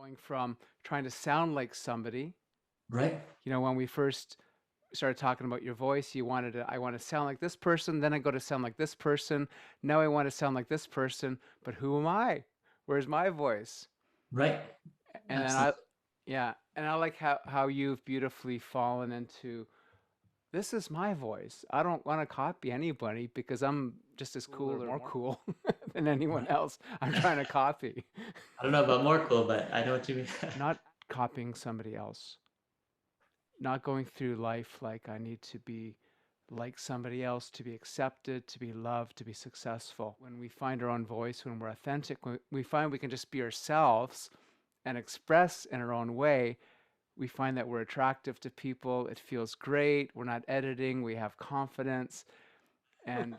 going from trying to sound like somebody. Right. When we first started talking about your voice, I want to sound like this person, then I go to sound like this person. Now I want to sound like this person, but who am I? Where's my voice? Right. And then Absolutely. yeah, and I like how you've beautifully fallen into this is my voice. I don't want to copy anybody because I'm just as cool or more cool than anyone Right. else I'm trying to copy. I don't know about more cool, but I know what you mean. Not copying somebody else, not going through life like I need to be like somebody else to be accepted, to be loved, to be successful. When we find our own voice, when we're authentic, when we find we can just be ourselves and express in our own way, we find that we're attractive to people. It feels great. We're not editing. We have confidence. And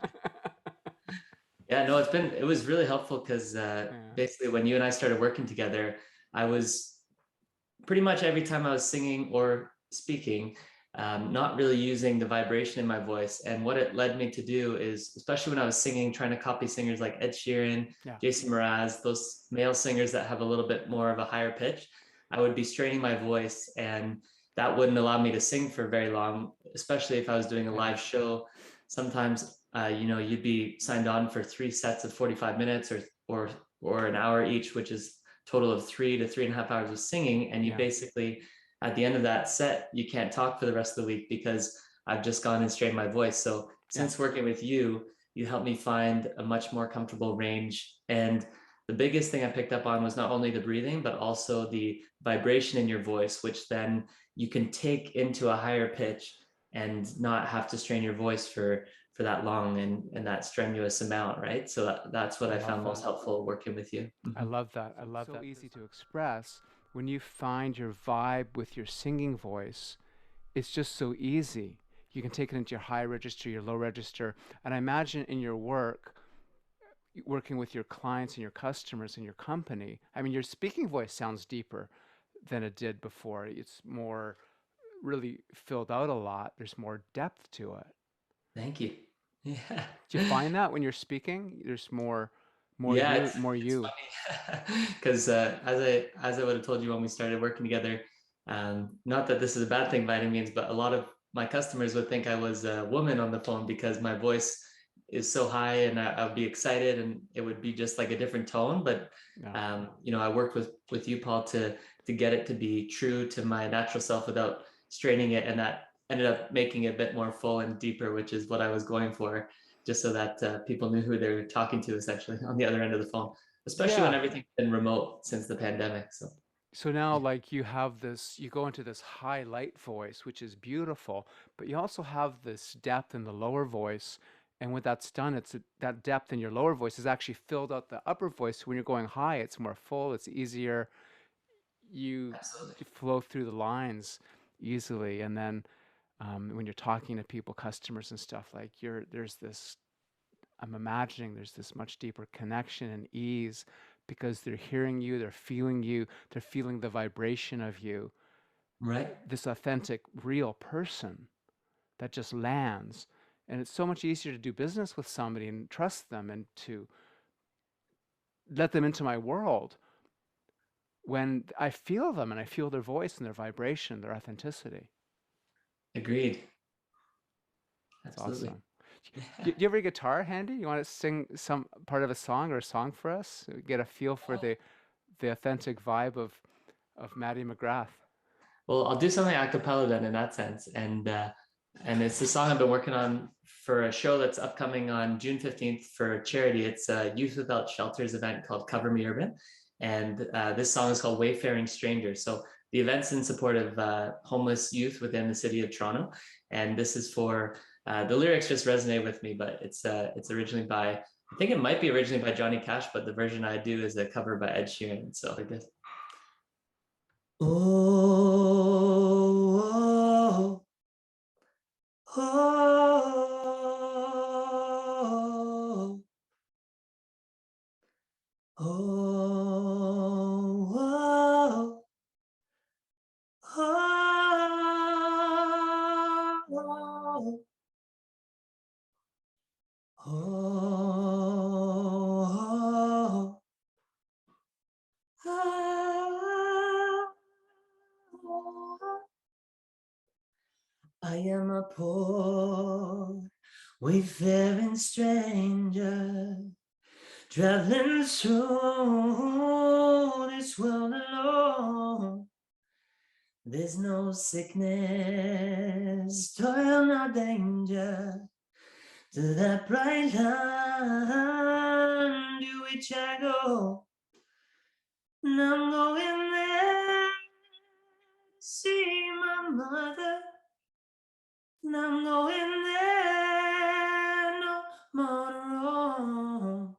Yeah, no, it was really helpful because yeah, basically when you and I started working together, I was pretty much every time I was singing or speaking, not really using the vibration in my voice. And what it led me to do is, especially when I was singing, trying to copy singers like Ed Sheeran, yeah, Jason Mraz, those male singers that have a little bit more of a higher pitch, I would be straining my voice, and that wouldn't allow me to sing for very long, especially if I was doing a yeah, live show. Sometimes, you'd be signed on for 3 sets of 45 minutes or an hour each, which is total of 3 to 3.5 hours of singing. And you yeah. basically, at the end of that set, you can't talk for the rest of the week because I've just gone and strained my voice. So Yeah. since working with you, you helped me find a much more comfortable range. And the biggest thing I picked up on was not only the breathing, but also the vibration in your voice, which then you can take into a higher pitch and not have to strain your voice for that long and that strenuous amount, right? So that's what I I love found most that. helpful working with you. I Mhm. love that. I love that. So easy to express. When you find your vibe with your singing voice, it's just so easy. You can take it into your high register, your low register. And I imagine in your work, working with your clients and your customers and your company, I mean, your speaking voice sounds deeper than it did before. It's more really filled out a lot. There's more depth to it. Thank you. Yeah. Do you find that when you're speaking, there's more Yeah, you, it's more it's you? funny because as I would have told you when we started working together, not that this is a bad thing by any means, but a lot of my customers would think I was a woman on the phone because my voice is so high, and I would be excited, and it would be just like a different tone. But Yeah. I worked with you, Paul, to get it to be true to my natural self without straining it, and that ended up making it a bit more full and deeper, which is what I was going for, just so that people knew who they were talking to essentially on the other end of the phone, especially when Yeah. everything's been remote since the pandemic. So So now, yeah, like, you have this, you go into this high light voice, which is beautiful, but you also have this depth in the lower voice. And when that's done, that depth in your lower voice is actually filled out the upper voice. So when you're going high, it's more full, it's easier. You absolutely. flow through the lines easily. And then when you're talking to people, customers and stuff, like there's this, I'm imagining there's this much deeper connection and ease because th're hearing you, they're feeling the vibration of you, Right. this authentic, real person that just lands. And it's so much easier to do business with somebody and trust them and to let them into my world when I feel them and I feel their voice and their vibration, their authenticity. Agreed. It's Absolutely. awesome. Yeah. Do you have a guitar handy? You want to sing some part of a song or a song for us? Get a feel for the authentic vibe of Matty McGrath. Well, I'll do something a cappella then in that sense, and it's the song I've been working on for a show that's upcoming on June 15th for charity. It's a Youth Without Shelters event called Cover Me Urban, and this song is called Wayfaring Stranger. So the event's in support of homeless youth within the city of Toronto, and this is for the lyrics just resonate with me, but it's originally by, I think it might be originally by Johnny Cash, but the version I do is a cover by Ed Sheeran. So like this. Oh, oh, oh, oh, oh, I am a poor, wayfaring stranger, traveling through this world alone. There's no sickness, toil, no danger to that bright land to which I go. And I'm going there to see my mother. And I'm going there no more to roam.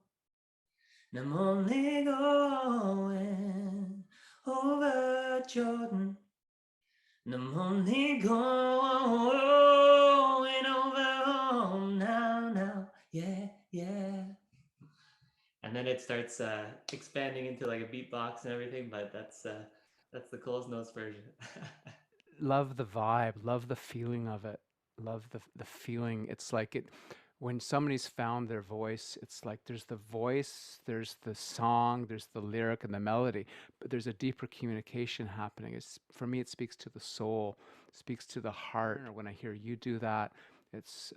And I'm only going over Jordan. And I'm only going over home now. Yeah, yeah. And then it starts expanding into like a beatbox and everything, but that's the Coles Notes version. Love the vibe, love the feeling of it, love the feeling. It's like it when somebody's found their voice, it's like there's the voice, there's the song, there's the lyric and the melody, but there's a deeper communication happening. It's for me, it speaks to the soul, speaks to the heart. Or when I hear you do that, it's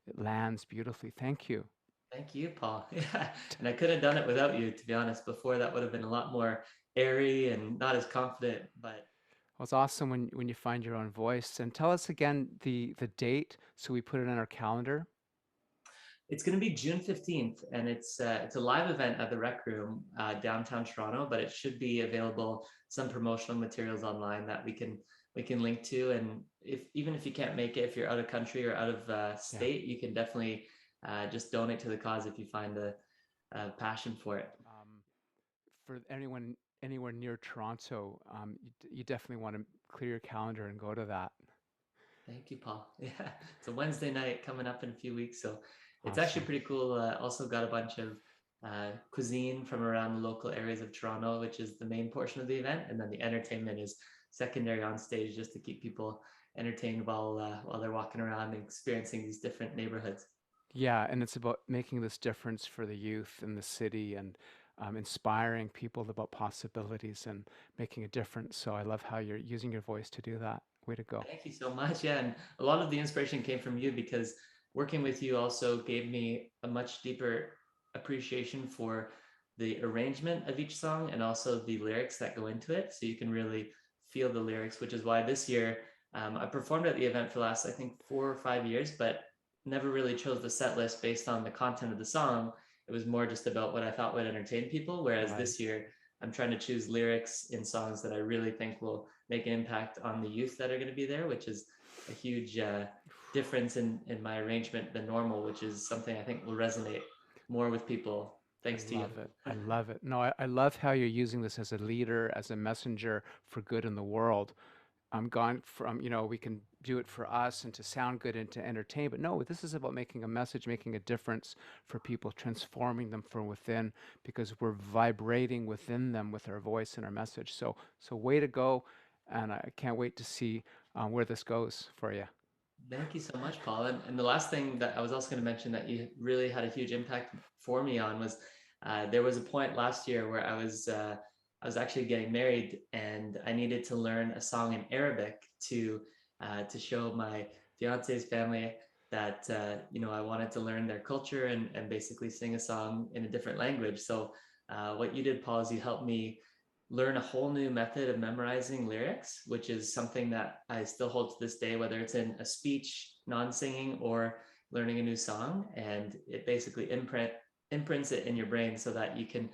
it lands beautifully. Thank you. Thank you, Paul. Yeah, and I could have done it without you, to be honest. Before that would have been a lot more airy and not as confident, but Well, it's awesome when you find your own voice. And tell us again the date so we put it in our calendar. it's going to be June 15th, and it's a live event at the Rec Room downtown Toronto, but it should be available some promotional materials online that we can link to. And if even if you can't make it, if you're out of country or out of Yeah. state, you can definitely just donate to the cause if you find a passion for it. For anyone anywhere near Toronto, you definitely want to clear your calendar and go to that. Thank you, Paul. Yeah, it's a Wednesday night coming up in a few weeks, so it's actually Awesome. pretty cool. Also got a bunch of cuisine from around the local areas of Toronto, which is the main portion of the event, and then the entertainment is secondary on stage just to keep people entertained while they're walking around and experiencing these different neighborhoods. Yeah, and it's about making this difference for the youth in the city and inspiring people about possibilities and making a difference. So I love how you're using your voice to do that. Way to go. Thank you so much. Yeah, and a lot of the inspiration came from you because working with you also gave me a much deeper appreciation for the arrangement of each song and also the lyrics that go into it. So you can really feel the lyrics, which is why this year I performed at the event for the last, I think, 4 or 5 years, but never really chose the set list based on the content of the song. It was more just about what I thought would entertain people. Whereas Right. this year, I'm trying to choose lyrics in songs that I really think will make an impact on the youth that are going to be there, which is a huge difference in my arrangement than normal, which is something I think will resonate more with people I thanks to you. love it. I love it. No, I love how you're using this as a leader, as a messenger for good in the world. I'm gone from, we can do it for us and to sound good and to entertain, but no, this is about making a message, making a difference for people, transforming them from within because we're vibrating within them with our voice and our message. So way to go. And I can't wait to see where this goes for you. Thank you so much, Paul. And the last thing that I was also going to mention that you really had a huge impact for me on was there was a point last year where I was actually getting married and I needed to learn a song in Arabic to show my fiance's family that I wanted to learn their culture and basically sing a song in a different language. So what you did, Paul, is you helped me learn a whole new method of memorizing lyrics, which is something that I still hold to this day, whether it's in a speech, non-singing, or learning a new song. And it basically imprints it in your brain so that you can,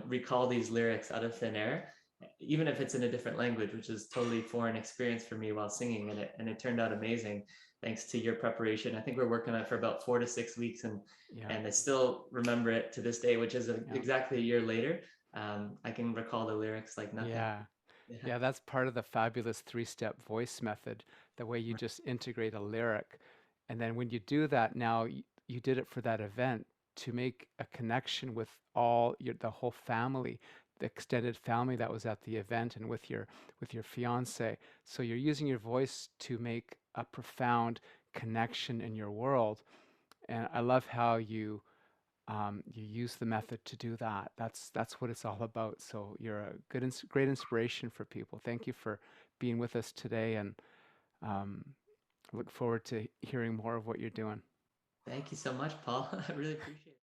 recall these lyrics out of thin air, even if it's in a different language, which is totally foreign experience for me while singing. And it turned out amazing thanks to your preparation. I think we're working on it for about 4 to 6 weeks, and Yeah. and I still remember it to this day, which is Yeah. exactly a year later. I can recall the lyrics like nothing. Yeah. Yeah. Yeah, that's part of the fabulous three-step voice method, the way you just integrate a lyric. And then when you do that now, you did it for that event to make a connection with the whole family, the extended family that was at the event and with your fiance. So you're using your voice to make a profound connection in your world. And I love how you use the method to do that. That's what it's all about. So you're a great inspiration for people. Thank you for being with us today, and Um, I look forward to hearing more of what you're doing. Thank you so much, Paul. I really appreciate it.